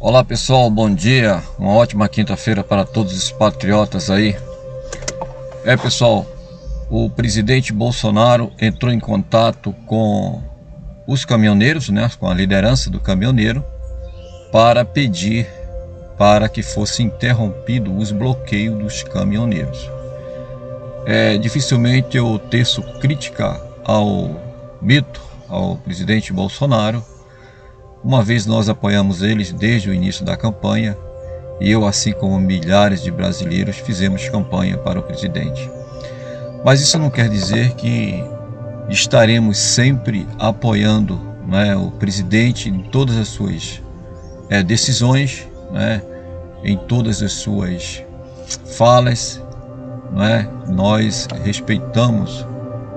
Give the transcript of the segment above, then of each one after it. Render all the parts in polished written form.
Olá pessoal, bom dia, uma ótima quinta-feira para todos os patriotas aí. Pessoal, o presidente Bolsonaro entrou em contato com os caminhoneiros, né, com a liderança do caminhoneiro, para pedir para que fosse interrompido os bloqueios dos caminhoneiros. Dificilmente eu teço crítica ao mito, ao presidente Bolsonaro, uma vez nós apoiamos eles desde o início da campanha, e eu, assim como milhares de brasileiros, fizemos campanha para o presidente. Mas isso não quer dizer que estaremos sempre apoiando, né, o presidente em todas as suas decisões, né, em todas as suas falas, né. Nós respeitamos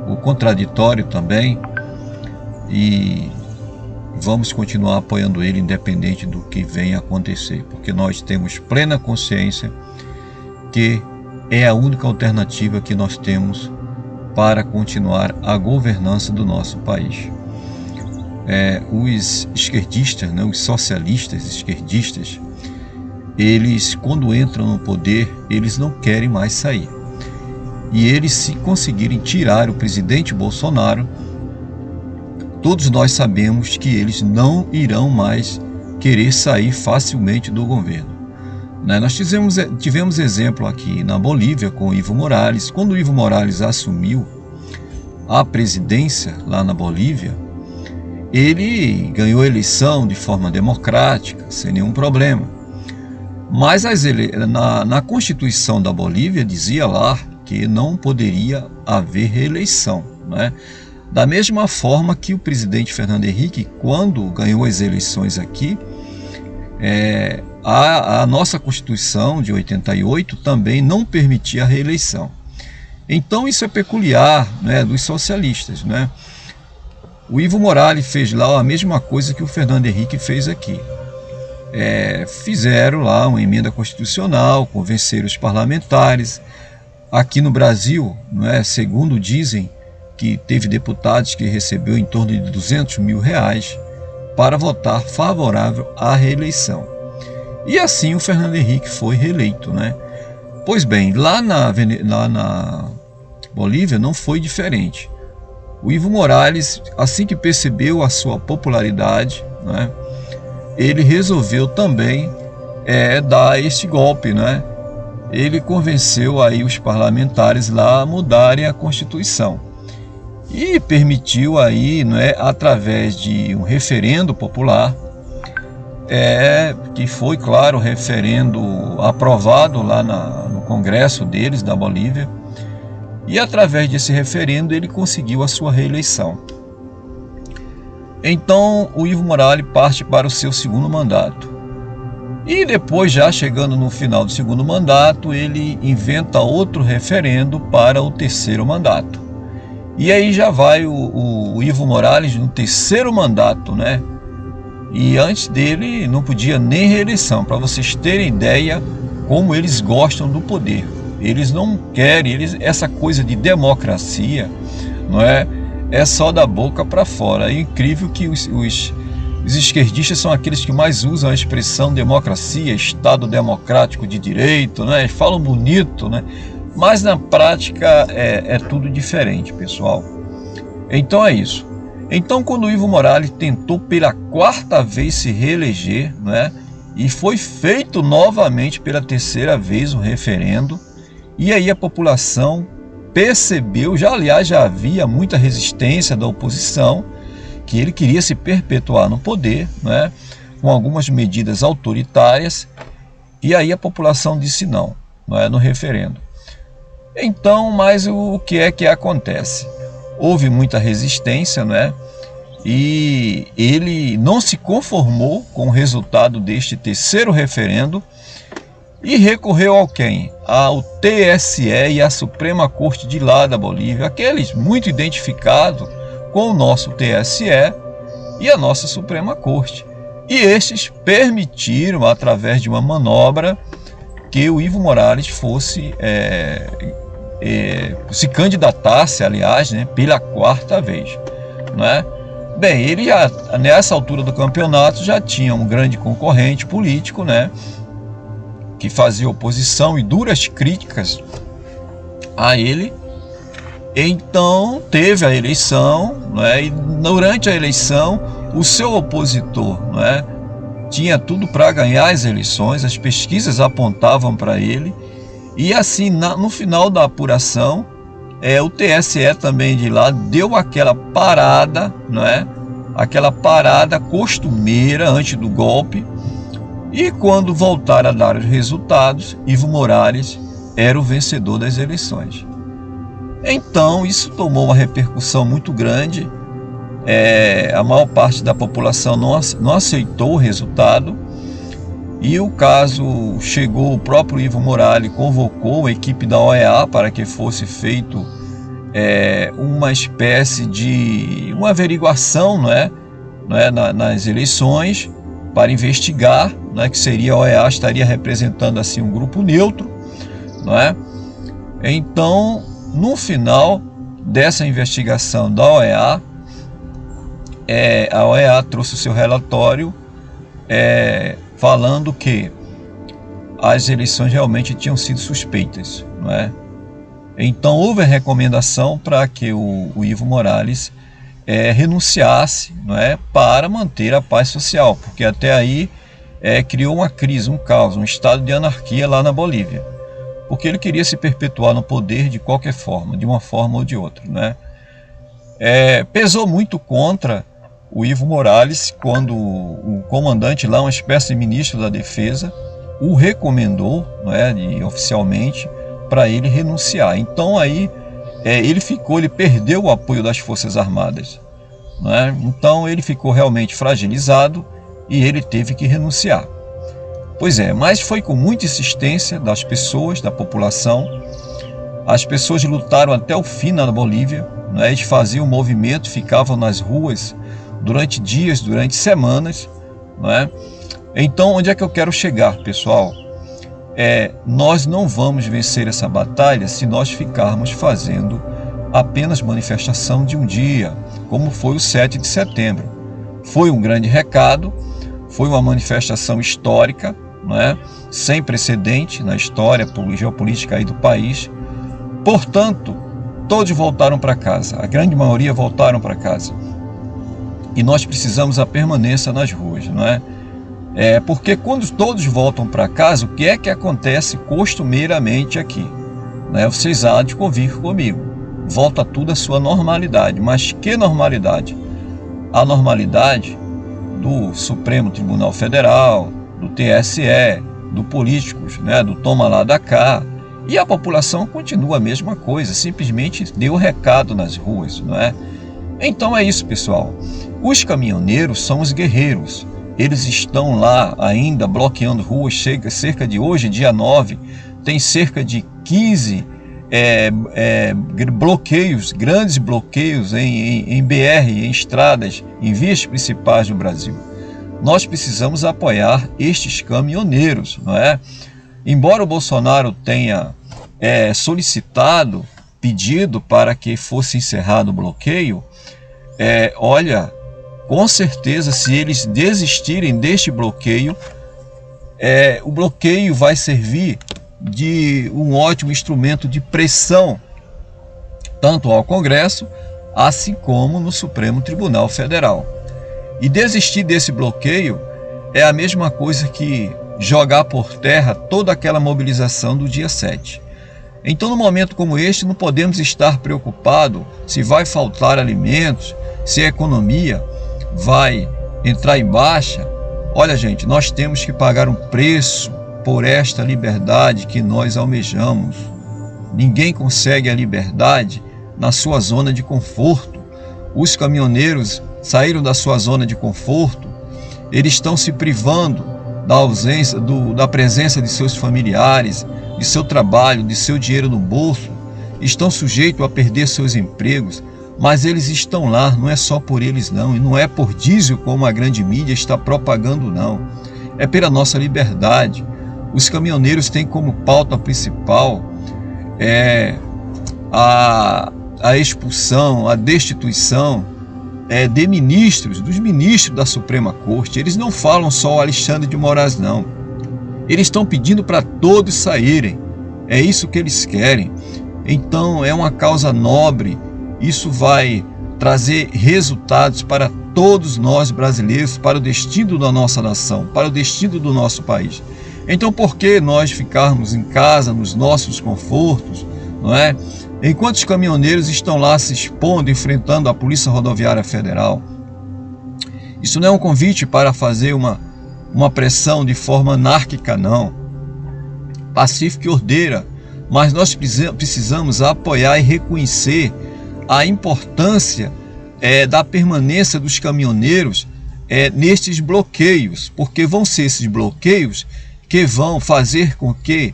o contraditório também e vamos continuar apoiando ele independente do que venha a acontecer, porque nós temos plena consciência que é a única alternativa que nós temos para continuar a governança do nosso país. Os esquerdistas, né, os socialistas esquerdistas, eles, quando entram no poder, eles não querem mais sair. E eles, se conseguirem tirar o presidente Bolsonaro, todos nós sabemos que eles não irão mais querer sair facilmente do governo. Nós tivemos exemplo aqui na Bolívia com o Evo Morales. Quando o Evo Morales assumiu a presidência lá na Bolívia, ele ganhou a eleição de forma democrática, sem nenhum problema. Mas na Constituição da Bolívia dizia lá que não poderia haver reeleição, né? Da mesma forma que o presidente Fernando Henrique, quando ganhou as eleições aqui, a nossa Constituição de 88 também não permitia a reeleição. Então isso é peculiar, né, dos socialistas, né? O Evo Morales fez lá a mesma coisa que o Fernando Henrique fez aqui. Fizeram lá uma emenda constitucional, convenceram os parlamentares. Aqui no Brasil, né, segundo dizem, que teve deputados que recebeu em torno de R$200 mil para votar favorável à reeleição. E assim o Fernando Henrique foi reeleito, né? Pois bem, lá na Bolívia não foi diferente. O Evo Morales, assim que percebeu a sua popularidade, né, ele resolveu também dar este golpe, né? Ele convenceu aí os parlamentares lá a mudarem a Constituição. E permitiu aí, né, através de um referendo popular, que foi, claro, referendo aprovado lá no Congresso deles, da Bolívia, e através desse referendo ele conseguiu a sua reeleição. Então o Evo Morales parte para o seu segundo mandato. E depois, já chegando no final do segundo mandato, ele inventa outro referendo para o terceiro mandato. E aí já vai o Evo Morales no terceiro mandato, né? E antes dele não podia nem reeleição, para vocês terem ideia como eles gostam do poder. Eles não querem, essa coisa de democracia, não é só da boca para fora. É incrível que os esquerdistas são aqueles que mais usam a expressão democracia, Estado democrático de direito, né? Falam bonito, né? Mas na prática é tudo diferente, pessoal. Então é isso. Então, quando o Evo Morales tentou pela quarta vez se reeleger, né, e foi feito novamente pela terceira vez o referendo, e aí a população percebeu, aliás, já havia muita resistência da oposição, que ele queria se perpetuar no poder, né, com algumas medidas autoritárias, e aí a população disse não, no referendo. Então, mas o que acontece? Houve muita resistência, né? E ele não se conformou com o resultado deste terceiro referendo e recorreu ao quem? Ao TSE e à Suprema Corte de lá da Bolívia, aqueles muito identificados com o nosso TSE e a nossa Suprema Corte. E estes permitiram, através de uma manobra, que o Evo Morales fosse se candidatasse, aliás, né, pela quarta vez, né? Bem, ele já, nessa altura do campeonato, já tinha um grande concorrente político, né, que fazia oposição e duras críticas a ele. Então teve a eleição, né, e durante a eleição o seu opositor, né, tinha tudo para ganhar as eleições, as pesquisas apontavam para ele, e assim no final da apuração, o TSE também de lá deu aquela parada, né, aquela parada costumeira antes do golpe, e quando voltaram a dar os resultados, Evo Morales era o vencedor das eleições. Então isso tomou uma repercussão muito grande. A maior parte da população não aceitou o resultado, e o caso chegou, o próprio Evo Morales convocou a equipe da OEA para que fosse feito uma espécie de uma averiguação, nas eleições, para investigar, que seria a OEA, estaria representando assim um grupo neutro, Então, no final dessa investigação da OEA, a OEA trouxe o seu relatório falando que as eleições realmente tinham sido suspeitas, Então houve a recomendação para que o Evo Morales renunciasse, para manter a paz social, porque até aí criou uma crise, um caos, um estado de anarquia lá na Bolívia, porque ele queria se perpetuar no poder de qualquer forma, de uma forma ou de outra, pesou muito contra o Evo Morales quando o comandante lá, uma espécie de ministro da defesa, o recomendou, oficialmente, para ele renunciar. Então aí ele perdeu o apoio das Forças Armadas, Então ele ficou realmente fragilizado e ele teve que renunciar. Pois mas foi com muita insistência das pessoas, da população. As pessoas lutaram até o fim na Bolívia, eles faziam movimento, ficavam nas ruas durante dias, durante semanas, Então, onde é que eu quero chegar, pessoal? Nós não vamos vencer essa batalha se nós ficarmos fazendo apenas manifestação de um dia, como foi o 7 de setembro. Foi um grande recado, foi uma manifestação histórica, sem precedente na história geopolítica aí do país. Portanto, todos voltaram para casa, a grande maioria voltaram para casa. E nós precisamos a permanência nas ruas, porque quando todos voltam para casa, o que é que acontece costumeiramente aqui? Vocês há de convir comigo. Volta tudo à sua normalidade. Mas que normalidade? A normalidade do Supremo Tribunal Federal, do TSE, do políticos, do toma lá da cá. E a população continua a mesma coisa, simplesmente deu recado nas ruas, Então é isso, pessoal. Os caminhoneiros são os guerreiros. Eles estão lá ainda bloqueando ruas. Cerca de hoje, dia 9, tem cerca de 15 bloqueios, grandes bloqueios em BR, em estradas, em vias principais do Brasil. Nós precisamos apoiar estes caminhoneiros, Embora o Bolsonaro tenha solicitado, pedido para que fosse encerrado o bloqueio, olha, com certeza, se eles desistirem deste bloqueio, o bloqueio vai servir de um ótimo instrumento de pressão, tanto ao Congresso, assim como no Supremo Tribunal Federal. E desistir desse bloqueio é a mesma coisa que jogar por terra toda aquela mobilização do dia 7. Então, num momento como este, não podemos estar preocupados se vai faltar alimentos, se a economia vai entrar em baixa. Olha, gente, nós temos que pagar um preço por esta liberdade que nós almejamos. Ninguém consegue a liberdade na sua zona de conforto. Os caminhoneiros saíram da sua zona de conforto, eles estão se privando da ausência, da presença de seus familiares, de seu trabalho, de seu dinheiro no bolso, estão sujeitos a perder seus empregos, mas eles estão lá, não é só por eles não, e não é por diesel como a grande mídia está propagando não, é pela nossa liberdade. Os caminhoneiros têm como pauta principal a expulsão, a destituição de ministros, dos ministros da Suprema Corte. Eles não falam só o Alexandre de Moraes, não. Eles estão pedindo para todos saírem. É isso que eles querem. Então é uma causa nobre. Isso vai trazer resultados para todos nós brasileiros, para o destino da nossa nação, para o destino do nosso país. Então por que nós ficarmos em casa, nos nossos confortos, não é? Enquanto os caminhoneiros estão lá se expondo, enfrentando a Polícia Rodoviária Federal. Isso não é um convite para fazer uma pressão de forma anárquica, não. Pacífica e ordeira. Mas nós precisamos apoiar e reconhecer a importância da permanência dos caminhoneiros nestes bloqueios, porque vão ser esses bloqueios que vão fazer com que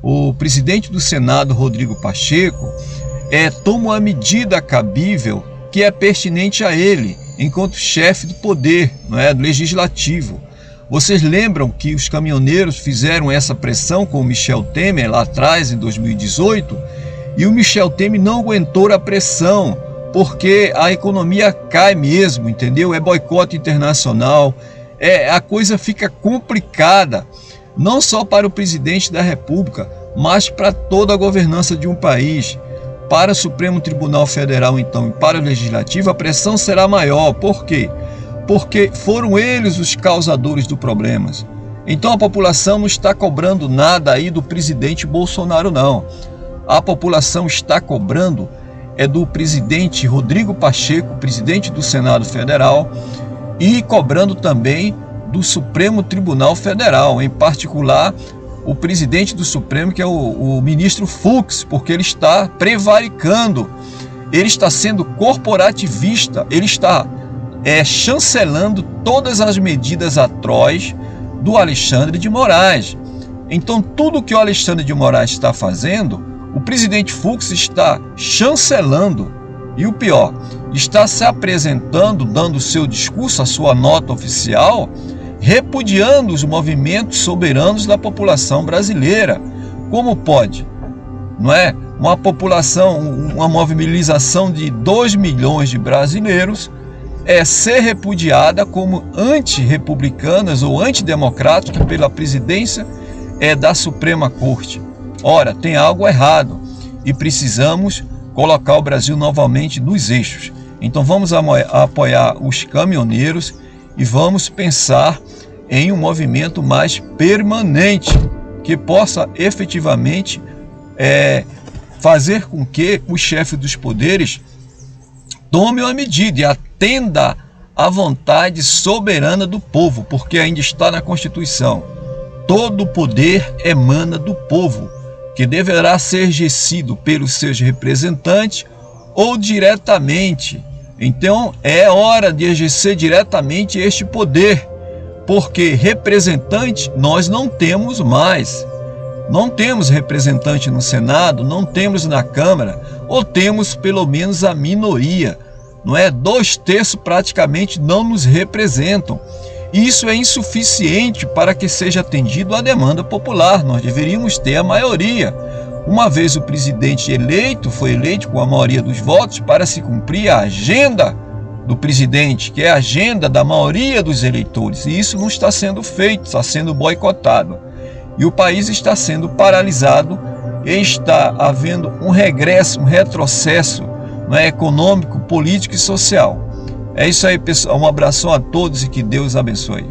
o presidente do Senado, Rodrigo Pacheco, tome uma medida cabível que é pertinente a ele, enquanto chefe do poder, não é, do legislativo. Vocês lembram que os caminhoneiros fizeram essa pressão com o Michel Temer lá atrás, em 2018, e o Michel Temer não aguentou a pressão, porque a economia cai mesmo, entendeu? É boicote internacional, a coisa fica complicada, não só para o presidente da República, mas para toda a governança de um país. Para o Supremo Tribunal Federal, então, e para o Legislativo, a pressão será maior. Por quê? Porque foram eles os causadores do problema. Então a população não está cobrando nada aí do presidente Bolsonaro, não. A população está cobrando do presidente Rodrigo Pacheco, presidente do Senado Federal, e cobrando também do Supremo Tribunal Federal, em particular o presidente do Supremo, que é o ministro Fux, porque ele está prevaricando, ele está sendo corporativista, ele está chancelando todas as medidas atrozes do Alexandre de Moraes. Então tudo que o Alexandre de Moraes está fazendo, o presidente Fux está chancelando, e o pior, está se apresentando, dando o seu discurso, a sua nota oficial, repudiando os movimentos soberanos da população brasileira. Como pode, não é? Uma população, uma mobilização de 2 milhões de brasileiros ser repudiada como antirrepublicanas ou antidemocrática pela presidência da Suprema Corte. Ora, tem algo errado e precisamos colocar o Brasil novamente nos eixos. Então vamos apoiar os caminhoneiros e vamos pensar em um movimento mais permanente, que possa efetivamente fazer com que o chefe dos poderes tome uma medida e atenda à vontade soberana do povo, porque ainda está na Constituição. Todo poder emana do povo, que deverá ser exercido pelos seus representantes ou diretamente. Então é hora de exercer diretamente este poder, porque representante nós não temos mais. Não temos representante no Senado, não temos na Câmara, ou temos pelo menos a minoria, não é? 2/3 praticamente não nos representam. E isso é insuficiente para que seja atendido a demanda popular. Nós deveríamos ter a maioria. Uma vez o presidente eleito, foi eleito com a maioria dos votos para se cumprir a agenda do presidente, que é a agenda da maioria dos eleitores. E isso não está sendo feito, está sendo boicotado. E o país está sendo paralisado e está havendo um regresso, um retrocesso, não é, econômico, político e social. É isso aí, pessoal. Um abração a todos e que Deus abençoe.